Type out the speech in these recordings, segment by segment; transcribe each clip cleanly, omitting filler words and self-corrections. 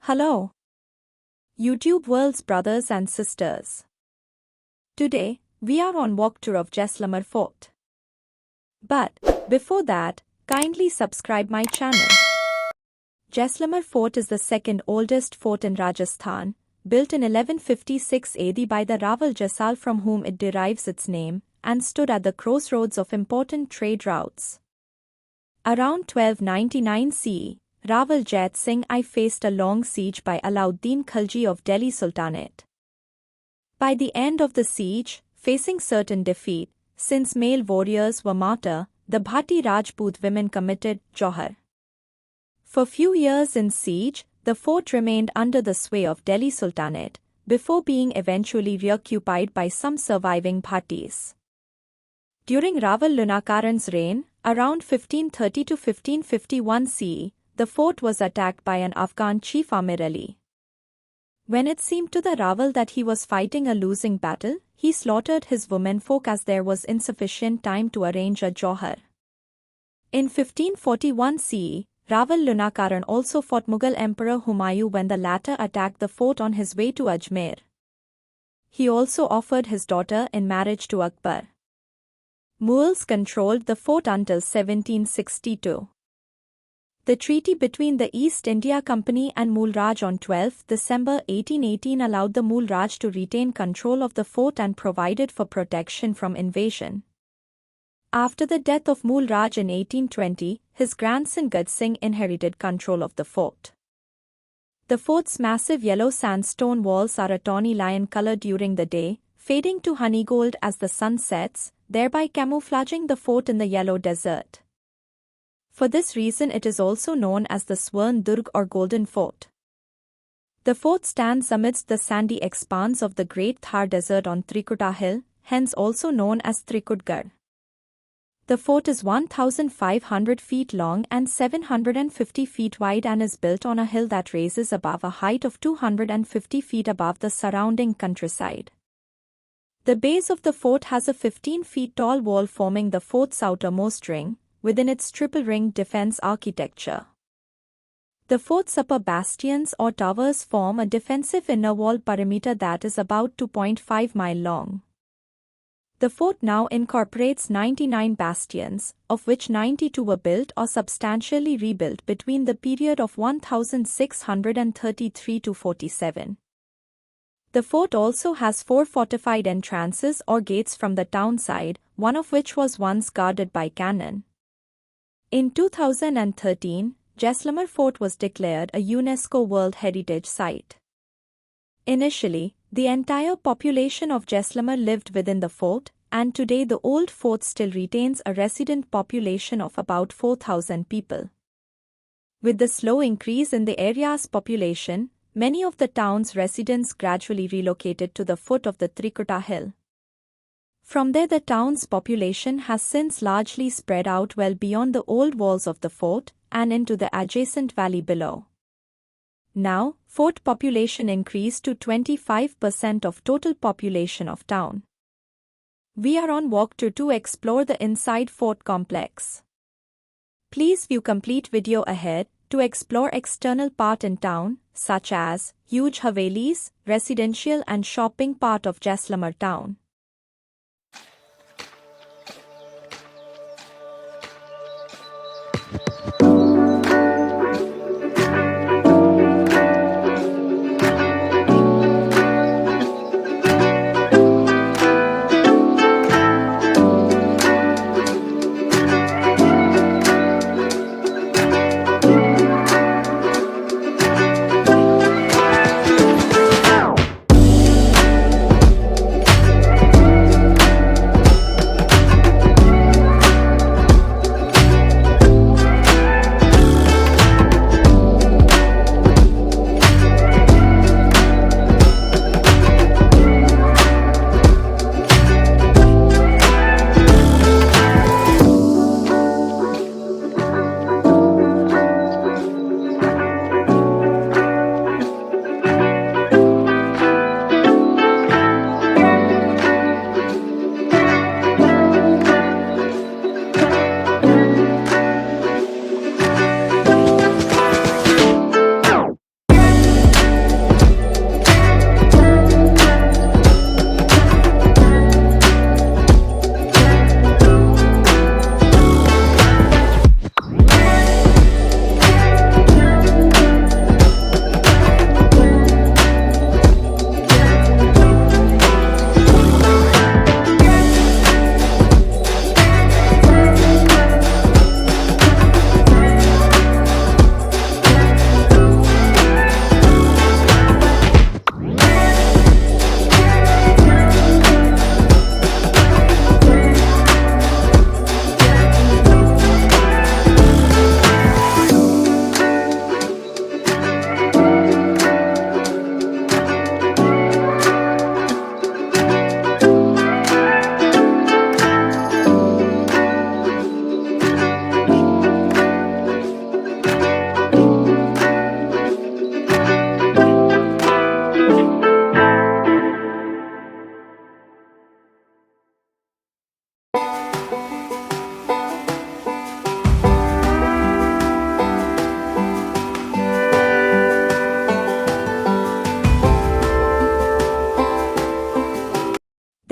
Hello, YouTube world's brothers and sisters. Today, we are on walkthrough of Jaisalmer Fort. But, before that, kindly subscribe my channel. Jaisalmer Fort is the second oldest fort in Rajasthan, built in 1156 AD by the Rawal Jaisal from whom it derives its name, and stood at the crossroads of important trade routes. Around 1299 CE, Rawal Jait Singh I faced a long siege by Alauddin Khalji of Delhi Sultanate. By the end of the siege, facing certain defeat, since male warriors were martyr, the Bhati Rajput women committed Jauhar. For few years in siege, the fort remained under the sway of Delhi Sultanate, before being eventually reoccupied by some surviving Bhatis. During Rawal Lunakaran's reign, around 1530 to 1551 CE, the fort was attacked by an Afghan chief Amir Ali. When it seemed to the Rawal that he was fighting a losing battle, he slaughtered his womenfolk as there was insufficient time to arrange a Jauhar. In 1541 CE, Rawal Lunakaran also fought Mughal Emperor Humayun when the latter attacked the fort on his way to Ajmer. He also offered his daughter in marriage to Akbar. Mughals controlled the fort until 1762. The treaty between the East India Company and Mool Raj on 12 December 1818 allowed the Mool Raj to retain control of the fort and provided for protection from invasion. After the death of Mool Raj in 1820, his grandson Jait Singh inherited control of the fort. The fort's massive yellow sandstone walls are a tawny lion-colored during the day, fading to honey gold as the sun sets, thereby camouflaging the fort in the yellow desert. For this reason it is also known as the Swarn Durg or Golden Fort. The fort stands amidst the sandy expanse of the Great Thar Desert on Trikuta Hill, hence also known as Trikutgarh. The fort is 1,500 feet long and 750 feet wide and is built on a hill that raises above a height of 250 feet above the surrounding countryside. The base of the fort has a 15 feet tall wall forming the fort's outermost ring, within its triple-ring defense architecture. The fort's upper bastions or towers form a defensive inner wall perimeter that is about 2.5 miles long. The fort now incorporates 99 bastions, of which 92 were built or substantially rebuilt between the period of 1633 to 47. The fort also has 4 fortified entrances or gates from the town side, one of which was once guarded by cannon. In 2013, Jaisalmer Fort was declared a UNESCO World Heritage Site. Initially, the entire population of Jaisalmer lived within the fort, and today the old fort still retains a resident population of about 4,000 people. With the slow increase in the area's population, many of the town's residents gradually relocated to the foot of the Trikuta Hill. From there the town's population has since largely spread out well beyond the old walls of the fort and into the adjacent valley below. Now, fort population increased to 25% of total population of town. We are on walkthrough to explore the inside fort complex. Please view complete video ahead to explore external part in town, such as huge havelis, residential and shopping part of Jaisalmer town.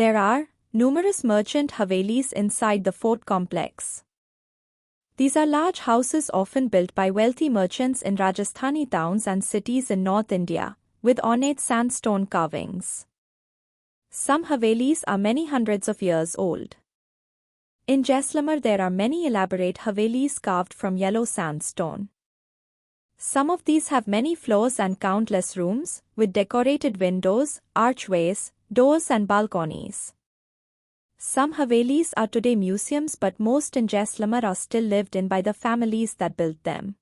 There are numerous merchant havelis inside the fort complex. These are large houses often built by wealthy merchants in Rajasthani towns and cities in North India, with ornate sandstone carvings. Some havelis are many hundreds of years old. In Jaisalmer there are many elaborate havelis carved from yellow sandstone. Some of these have many floors and countless rooms, with decorated windows, archways, doors and balconies. Some havelis are today museums, but most in Jaisalmer are still lived in by the families that built them.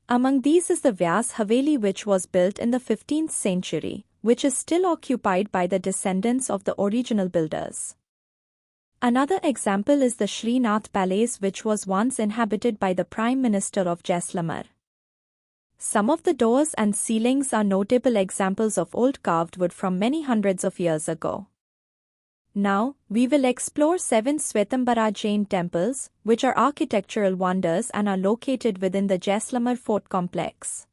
Among these is the Vyas Haveli, which was built in the 15th century, which is still occupied by the descendants of the original builders. Another example is the Srinath Palace, which was once inhabited by the Prime Minister of Jaisalmer. Some of the doors and ceilings are notable examples of old carved wood from many hundreds of years ago. Now, we will explore 7 Swetambara Jain temples, which are architectural wonders and are located within the Jaisalmer Fort complex.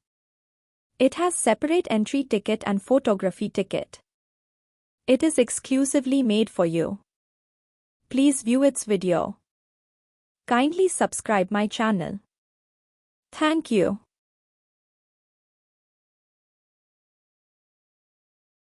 It has separate entry ticket and photography ticket. It is exclusively made for you. Please view its video. Kindly subscribe my channel. Thank you.